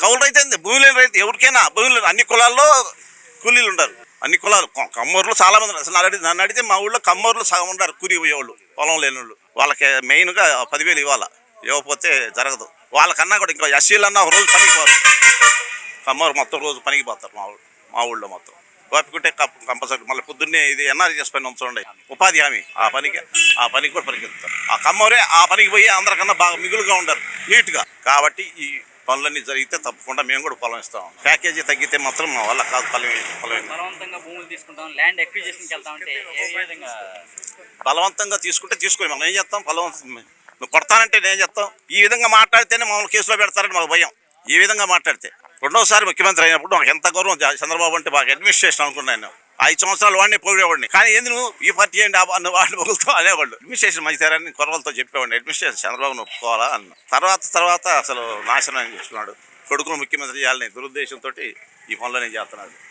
కౌలు రైతు ఏంది, భూమి లేని రైతు ఎవరికైనా భూమి లేని అన్ని కులాల్లో కూలీలు ఉంటారు. అన్ని కులాలు కమ్మూరులు చాలా మంది అసలు నన్ను అడిగితే మా ఊళ్ళో కమ్మూరులు సగం ఉంటారు కూలి పోయేవాళ్ళు, పొలం లేని వాళ్ళు. వాళ్ళకి మెయిన్గా 10,000 ఇవ్వాలి, ఇవ్వకపోతే జరగదు. వాళ్ళకన్నా కూడా ఇంకా ఎస్సీలు అన్నా ఒక రోజు పనికి పోతారు. కమ్మూరు మొత్తం రోజు పనికి పోతారు మా ఊళ్ళో మొత్తం. ఓపికంటే కంపల్సరీ మళ్ళీ పొద్దున్నే ఇది ఎన్ఆర్జీఎస్ పని ఉంచండి, ఉపాధి హామీ, ఆ పనికి కూడా పరిగెత్తారు. ఆ కమ్మూరే ఆ పనికి పోయి అందరికన్నా బాగా మిగులుగా ఉంటారు నీట్గా. కాబట్టి ఈ పనులన్నీ జరిగితే తప్పకుండా మేము కూడా పొలం ఇస్తాం. ప్యాకేజీ తగ్గితే మాత్రం మా వల్ల కాదు. బలవంతంగా తీసుకుంటే తీసుకుని మనం ఏం చేస్తాం? నువ్వు కొడతానంటే నేను చెప్తాం. ఈ విధంగా మాట్లాడితేనే మమ్మల్ని కేసులో పెడతారని మాకు భయం. ఈ విధంగా మాట్లాడితే రెండోసారి ముఖ్యమంత్రి అయినప్పుడు నాకు ఎంత గౌరవం, చంద్రబాబు అంటే బాగా అడ్మినిస్ట్రేషన్ అనుకున్నాను. 5 సంవత్సరాలు వాడిని పొగిడేవాడిని. కానీ ఏంది నువ్వు ఈ పార్టీ ఏంటి వాడిని పొగులుతావు అనేవాళ్ళు. అడ్మినిస్ట్రేషన్ మంచిదారని కొరవలతో చెప్పేవాడిని. అడ్మినిస్ట్రేషన్ చంద్రబాబును ఒప్పుకోవాలా అన్న తర్వాత అసలు నాశనం చేసుకున్నాడు. కొడుకును ముఖ్యమంత్రి చేయాలని దురుద్దేశంతో ఈ పనులు నేను చేస్తున్నాడు.